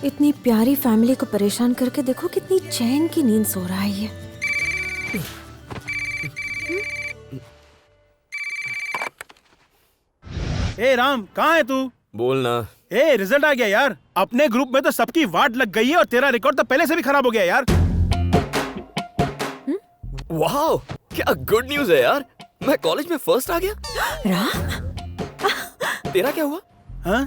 इतनी प्यारी फैमिली को परेशान करके देखो कितनी चैन की नींद सो रहा है ये। ए राम, कहाँ है तू? बोलना। ए रिजल्ट आ गया यार। अपने ग्रुप में तो सबकी वाट लग गई है और तेरा रिकॉर्ड तो पहले से भी खराब हो गया यार। वाह, क्या गुड न्यूज़ है यार। मैं कॉलेज में फर्स्ट आ गया। राम, तेरा क्या हुआ? हाँ?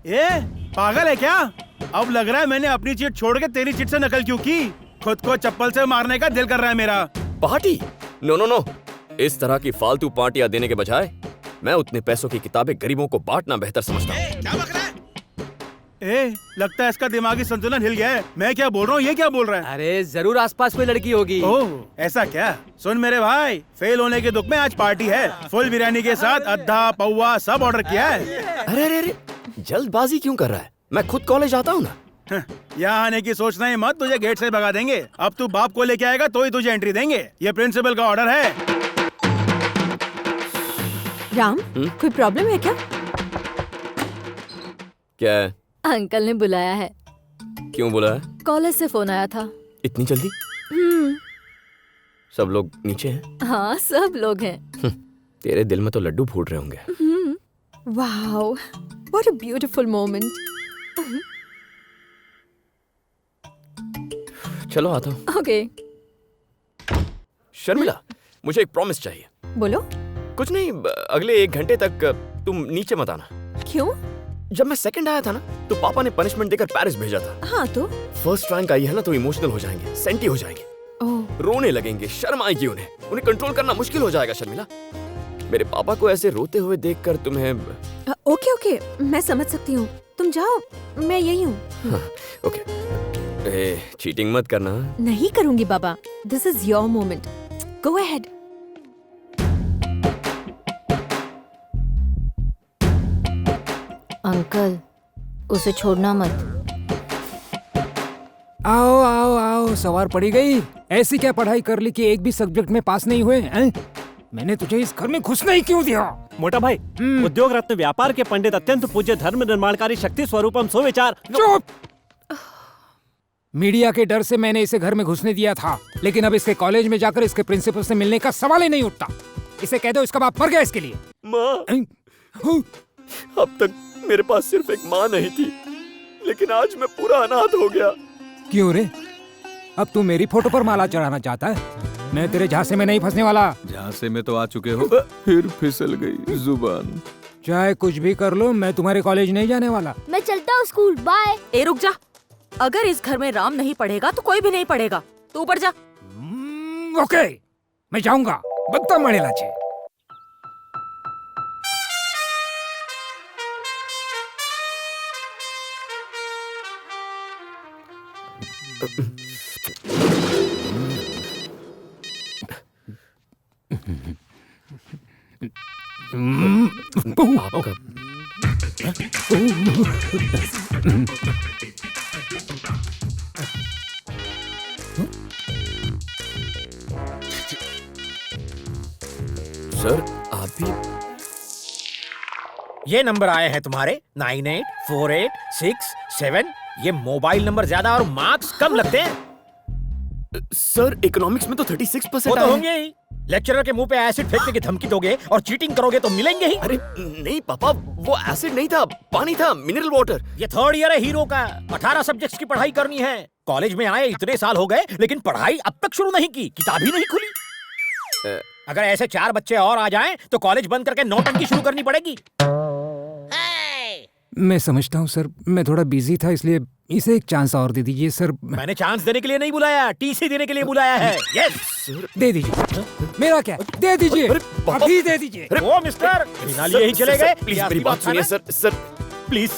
ए पागल है क्या? अब लग रहा है मैंने अपनी चीट छोड़ के तेरी चीट से नकल क्यों की। खुद को चप्पल से मारने का दिल कर रहा है मेरा। पार्टी? नो नो नो, इस तरह की फालतू पार्टियां देने के बजाय मैं उतने पैसों की किताबें गरीबों को बांटना बेहतर समझता हूँ। क्या बक रहा है? ए, लगता है इसका दिमागी संतुलन हिल गया है। मैं क्या बोल रहा हूँ, ये क्या बोल रहा है? अरे जरूर आसपास कोई लड़की होगी। ओह, ऐसा क्या? सुन मेरे भाई, फेल होने के दुख में आज पार्टी है। फुल बिरयानी के साथ अद्धा पौवा सब ऑर्डर किया है। अरे अरे अरे, जल्दबाजी क्यों कर रहा है? मैं खुद कॉलेज आता हूँ ना। यहाँ आने की सोचना ही मत, तुझे गेट से भगा देंगे। अब तू बाप को लेके आएगा तो ही तुझे एंट्री देंगे। ये प्रिंसिपल का ऑर्डर है। राम, कोई प्रॉब्लम है क्या? क्या है? अंकल ने बुलाया है। क्यों बुलाया? कॉलेज से फोन आया था। इतनी जल्दी? सब लोग नीचे हैं? हाँ, सब लोग हैं। तेरे दिल में तो लड्डू फूट रहे होंगे। Wow, what a beautiful moment. चलो आता हूँ। ओके। शर्मिला, मुझे एक प्रॉमिस चाहिए। बोलो। कुछ नहीं, अगले 1 घंटे तक तुम नीचे मत आना। क्यों? जब मैं सेकंड आया था ना, तो पापा ने पनिशमेंट देकर पेरिस भेजा था। हाँ तो? फर्स्ट रैंक आई है ना, तो इमोशनल हो जाएंगे, सेंटी हो जाएंगे, रोने लगेंगे, शर्म आएगी उन्हें कंट्रोल करना मुश्किल हो जाएगा। शर्मिला, मेरे पापा को ऐसे रोते हुए देखकर तुम्हें। ओके ओके, मैं समझ सकती हूँ। तुम जाओ, मैं यही हूँ। ओके, चीटिंग मत करना। नहीं करूँगी बाबा। This is your moment. Go ahead. Uncle, उसे छोड़ना मत। आओ आओ आओ, सवार पड़ी गई। ऐसी क्या पढ़ाई कर ली कि एक भी सब्जेक्ट में पास नहीं हुए हैं? मैंने तुझे इस घर में घुसने ही क्यों दिया? मोटा भाई, उद्योग रत्न व्यापार के पंडित अत्यंत पूज्य धर्म निर्माणकारी शक्ति स्वरूपम सुविचार। चुप! मीडिया के डर से मैंने इसे घर में घुसने दिया था, लेकिन अब इसके कॉलेज में जाकर इसके प्रिंसिपल से मिलने का सवाल ही नहीं उठता। इसे कह दो इसका बाप मर गया इसके लिए। माँ, अब तक मेरे पास सिर्फ एक माँ नहीं थी, लेकिन आज मैं पूरा अनाथ हो गया। क्यों रे? अब तू मेरी फोटो पर माला चढ़ाना चाहता है? मैं तेरे झांसे में नहीं फंसने वाला। झांसे में तो आ चुके हो, फिर फिसल गई जुबान। चाहे कुछ भी कर लो, मैं तुम्हारे कॉलेज नहीं जाने वाला। मैं चलता हूँ स्कूल, बाय। ए रुक जा, अगर इस घर में राम नहीं पढ़ेगा तो कोई भी नहीं पढ़ेगा। तू ऊपर जा। ओके, मैं जाऊंगा। बत्ता मरेला छे। आपका सर, आप भी? ये नंबर आए हैं तुम्हारे 984867। ये मोबाइल नंबर ज्यादा और मार्क्स कम लगते हैं। सर, इकोनॉमिक्स में तो 36% वो तो होंगे ही। लेक्चरर के मुंह पे एसिड फेंकने की धमकी दोगे और चीटिंग करोगे तो मिलेंगे ही। अरे नहीं पापा, वो एसिड नहीं था, पानी था, मिनरल वाटर। ये थर्ड ईयर है हीरो का। 18 सब्जेक्ट्स की पढ़ाई करनी है। कॉलेज में आए इतने साल हो गए, लेकिन पढ़ाई अब तक शुरू नहीं की, किताब ही नहीं खुली। अगर ऐसे 4 बच्चे और आ जाएं, तो कॉलेज बंद करके नौटंकी शुरू करनी पड़ेगी। मैं समझता हूँ सर, मैं थोड़ा बिजी था, इसलिए इसे एक चांस और दे दीजिए सर। मैंने चांस देने के लिए नहीं बुलाया, टीसी देने के लिए बुलाया है। यस सर, दे दीजिए। मेरा क्या, दे दीजिए, अभी दे दीजिए। ओ मिस्टर, बिना लिए ही चले गए। प्लीज मेरी बात सुनिए सर। सर प्लीज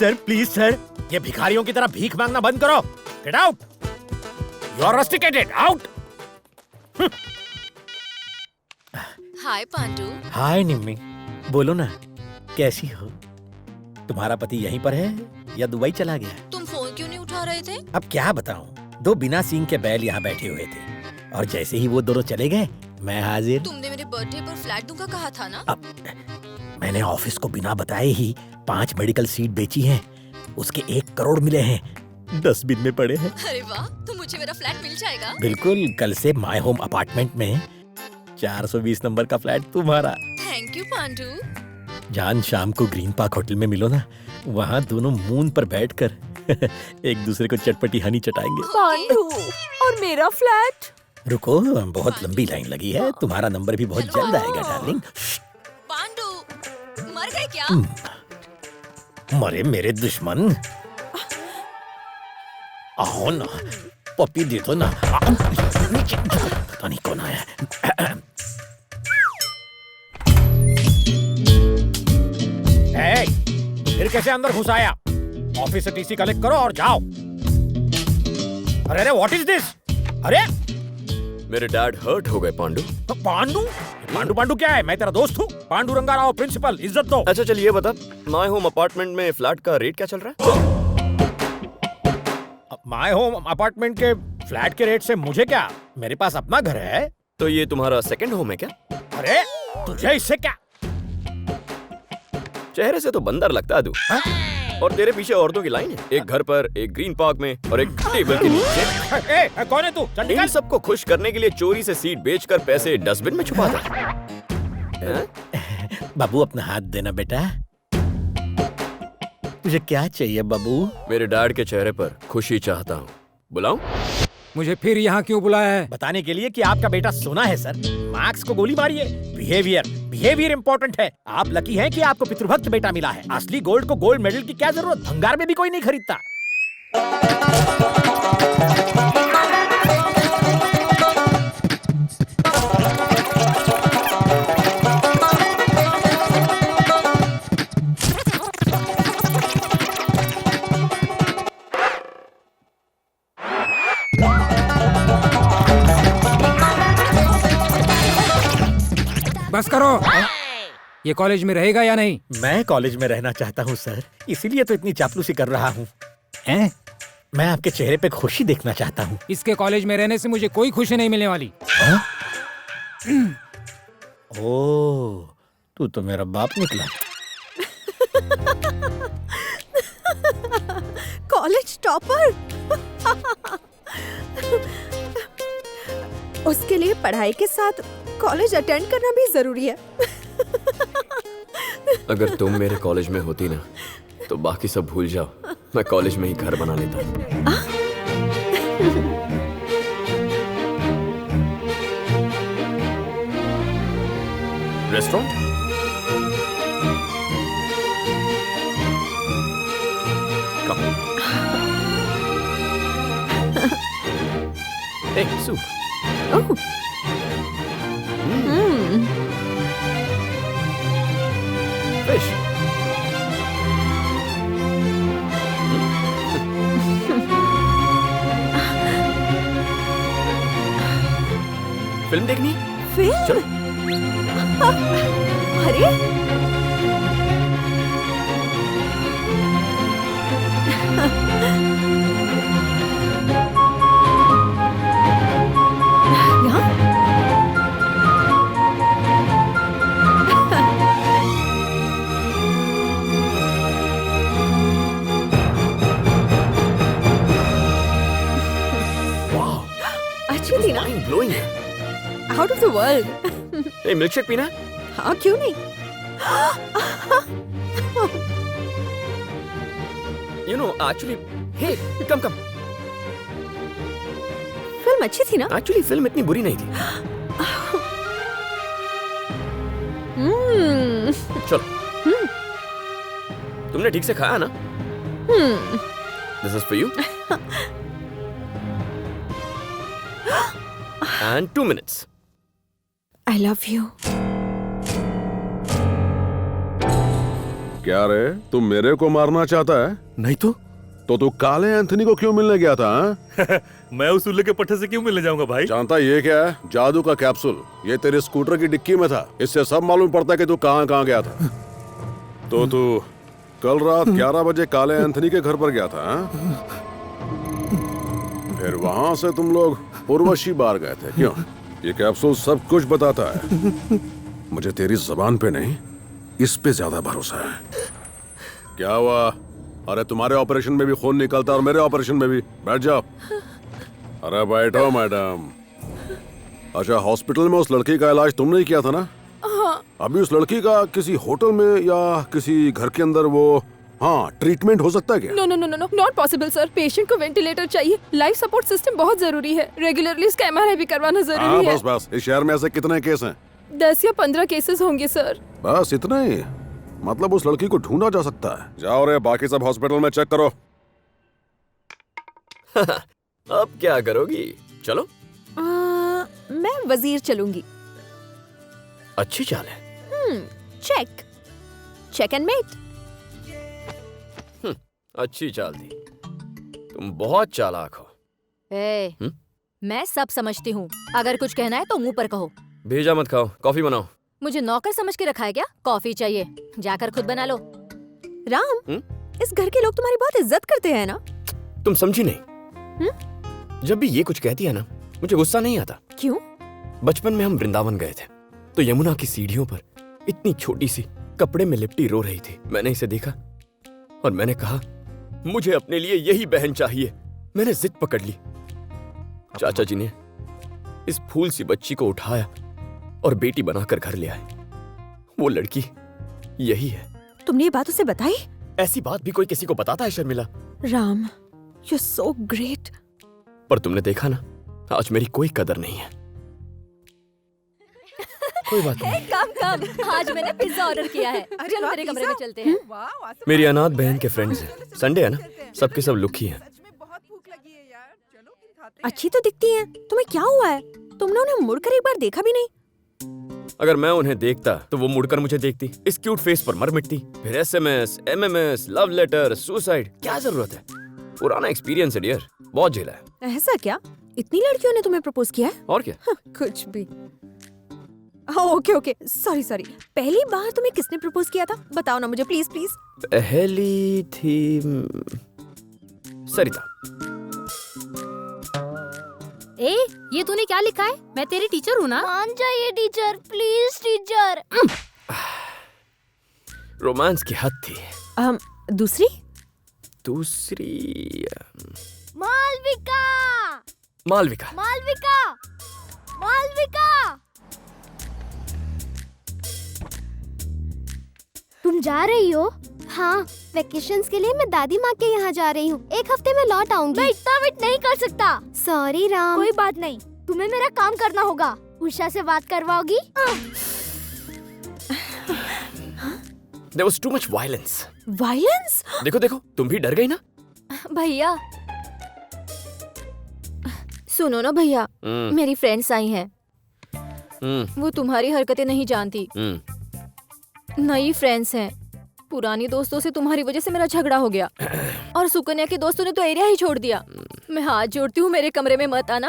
सर, ये भिखारियों की तरह भीख मांगना बंद करो। Get out, you are rusticated, out. Hi Pandu. Hi Nimmi, बोलो ना, कैसी हो? तुम्हारा पति यहीं पर है या दुबई चला गया? तुम फोन क्यों नहीं उठा रहे थे? अब क्या बताऊं, 2 बिना सींग के बैल यहाँ बैठे हुए थे, और जैसे ही वो दोनों चले गए, मैं हाजिर। तुमने मेरे बर्थडे पर फ्लैट दूंगा कहा था ना? अब मैंने ऑफिस को बिना बताए ही 5 मेडिकल सीट बेची हैं, उसके 1 करोड़ मिले हैं। डस्टबिन में पड़े हैं। अरे वाह, तो मुझे मेरा फ्लैट मिल जाएगा। बिल्कुल, कल से माय होम अपार्टमेंट में 420 नंबर का फ्लैट तुम्हारा। Thank you Pandu. जान, शाम को ग्रीन पार्क होटल में मिलो ना, वहाँ दोनों मून पर बैठकर एक दूसरे को चटपटी हनी चटाएंगे। पांडू, और मेरा फ्लैट? रुको, बहुत लंबी लाइन लगी है, तुम्हारा नंबर भी बहुत जल्द आएगा डार्लिंग। पांडू, मर गए क्या? मरे मेरे दुश्मन, आओ ना, पप्पी दे दो ना। पता नहीं कौन आया। फिर कैसे अंदर घुस आया? ऑफिस से टीसी कलेक्ट करो और जाओ। अरे व्हाट इज दिस? अरे मेरे डैड हर्ट हो गए पांडू। पांडू? पांडू पांडू क्या है? मैं तेरा दोस्त हूँ। पांडू रंगा राव, प्रिंसिपल, इज्जत दो। अच्छा चल ये बता, माय होम अपार्टमेंट में फ्लैट का रेट क्या चल रहा है? माय होम अपार्टमेंट के फ्लैट के रेट से मुझे क्या, मेरे पास अपना घर है। तो ये तुम्हारा सेकंड होम है क्या? अरे तुझे इससे क्या? चेहरे से तो बंदर लगता है तू। और तेरे पीछे औरतों की लाइन है, एक घर पर, एक ग्रीन पार्क में और एक टेबल के नीचे। कौन है तू? इन सबको खुश करने के लिए चोरी से सीट बेचकर पैसे डस्टबिन में छुपाता है। बाबू अपना हाथ देना बेटा। तुझे क्या चाहिए बाबू? मेरे डैड के चेहरे पर खुशी चाहता हूँ। बुलाऊं? मुझे फिर यहाँ क्यों बुलाया है? बताने के लिए कि आपका बेटा सोना है सर। मार्क्स को गोली मारिए। बिहेवियर इंपॉर्टेंट है। आप लकी हैं कि आपको पितृभक्त बेटा मिला है। असली गोल्ड को गोल्ड मेडल की क्या जरूरत? भंगार में भी कोई नहीं खरीदता। बस करो। ये कॉलेज में रहेगा या नहीं? मैं कॉलेज में रहना चाहता हूँ सर, इसीलिए तो इतनी चापलूसी कर रहा हूँ। मैं आपके चेहरे पे खुशी देखना चाहता हूँ। इसके कॉलेज में रहने से मुझे कोई खुशी नहीं मिलने वाली। ओह, तू तो मेरा बाप निकला। College topper. उसके लिए पढ़ाई के साथ कॉलेज अटेंड करना भी जरूरी है। अगर तुम मेरे कॉलेज में होती ना, तो बाकी सब भूल जाओ, मैं कॉलेज में ही घर बना लेता। रेस्टोरेंट? कम। सूप। ओह। Fish. फिल्म देखनी? फिल्म? चलो। अरे अच्छी थी ना? Blowing. Out of the world. A, milkshake पीना? हाँ, क्यों नहीं? You know, actually, hey, come. Film अच्छी थी ना? Actually, फिल्म इतनी बुरी नहीं थी। चलो। तुमने ठीक से खाया ना? This is for you. And 2 minutes. I love you. क्या रे, तू मेरे को मारना चाहता है? नहीं तो तू काले एंथनी को क्यों मिलने गया था? मैं उस उल्लू के पट्टे से क्यों मिलने जाऊंगा भाई? जानता ये क्या है? जादू का कैप्सूल। ये तेरे स्कूटर की डिक्की में था। इससे सब मालूम पड़ता है कि तू कहाँ गया था। तो तू कल रात 11 बजे काले एंथनी के घर पर गया था? फिर वहां से तुम लोग उर्वशी बार गए थे, क्यों? ये कैप्सूल सब कुछ बताता है। मुझे तेरी जबान पे नहीं, इस पे ज्यादा भरोसा है। क्या हुआ? अरे तुम्हारे ऑपरेशन में भी खून निकलता और मेरे ऑपरेशन में भी। बैठ जाओ। अरे बैठो मैडम। अच्छा, हॉस्पिटल में उस लड़की का इलाज तुमने ही किया था ना? हाँ। अभी उस लड़की का किसी होटल में या किसी घर के अंदर वो ट्रीटमेंट हो सकता है क्या? No no no no, not possible sir. Patient को वेंटिलेटर चाहिए, लाइफ सपोर्ट सिस्टम बहुत जरूरी है, रेगुलरली इसका MRI भी करवाना जरूरी है। बस इस शहर में ऐसे कितने केस हैं? 10 या 15 केसेस होंगे सर। बस इतना ही? मतलब उस लड़की को ढूंढा जा सकता है। जाओ रे, बाकी सब हॉस्पिटल में चेक करो। अब क्या करोगी? चलो। मैं वजीर चलूंगी। अच्छी चाल है। Check and mate. अच्छी चाल थी। तुम बहुत चालाक हो। मैं सब समझती हूँ, अगर कुछ कहना है तो मुंह पर कहो। भेजा मत खाओ, कॉफी बनाओ। मुझे नौकर समझ के रखा है क्या? कॉफी चाहिए, जाकर खुद बना लो। राम, इस घर के लोग तुम्हारी बहुत इज्जत करते हैं ना? तुम समझी नहीं। जब भी ये कुछ कहती है ना, मुझे गुस्सा नहीं आता। क्यों? बचपन में हम वृंदावन गए थे, तो यमुना की सीढ़ियों पर इतनी छोटी सी कपड़े में लिपटी रो रही थी। मैंने इसे देखा और मैंने कहा, मुझे अपने लिए यही बहन चाहिए। मैंने जिद पकड़ ली। चाचा जी ने इस फूल सी बच्ची को उठाया और बेटी बनाकर घर ले आए। वो लड़की यही है। तुमने ये बात उसे बताई? ऐसी बात भी कोई किसी को बताता है Sharmila? Ram, you so great. पर तुमने देखा ना, आज मेरी कोई कदर नहीं है। कोई बात नहीं। काम आज मैंने पिज्जा ऑर्डर किया है। चलो मेरे कमरे में चलते हैं। मेरी अनाथ बहन के फ्रेंड्स हैं। संडे है ना, सबके सब लुखी हैं। अच्छी तो दिखती हैं। तुम्हें क्या हुआ है? तुमने उन्हें मुड़कर एक बार देखा भी नहीं। अगर मैं उन्हें देखता तो वो मुड़कर मुझे देखती, इस क्यूट फेस पर मर मिटती। फिर SMS, MMS, love letter, suicide, क्या जरूरत है? पुराना एक्सपीरियंस है डियर, बहुत झेला है। ऐसा क्या? इतनी लड़कियों ने तुम्हें प्रपोज किया है? और क्या? कुछ भी। Okay, sorry. पहली बार तुम्हें किसने प्रपोज किया था? बताओ ना मुझे, प्लीज प्लीज। पहली थी सरिता। ये तूने क्या लिखा है? मैं तेरी टीचर हूँ ना? मान जाइए टीचर, प्लीज टीचर। रोमांस की हद थी। दूसरी मालविका। तुम जा रही हो? हाँ, वेकेशंस के लिए मैं दादी माँ के यहाँ जा रही हूँ। 1 हफ्ते में लौट आऊंगी। मैं इतना वेट नहीं कर सकता। सॉरी राम। कोई बात नहीं, तुम्हें मेरा काम करना होगा। उषा से बात करवाओगी? There was too much violence. Violence? देखो, तुम भी डर गई ना? भैया सुनो ना भैया, मेरी फ्रेंड्स आई हैं। वो तुम्हारी हरकतें नहीं जानती। नई फ्रेंड्स हैं। पुरानी दोस्तों से तुम्हारी वजह से मेरा झगड़ा हो गया और सुकन्या के दोस्तों ने तो एरिया ही छोड़ दिया। मैं हाथ जोड़ती हूँ, मेरे कमरे में मत आना।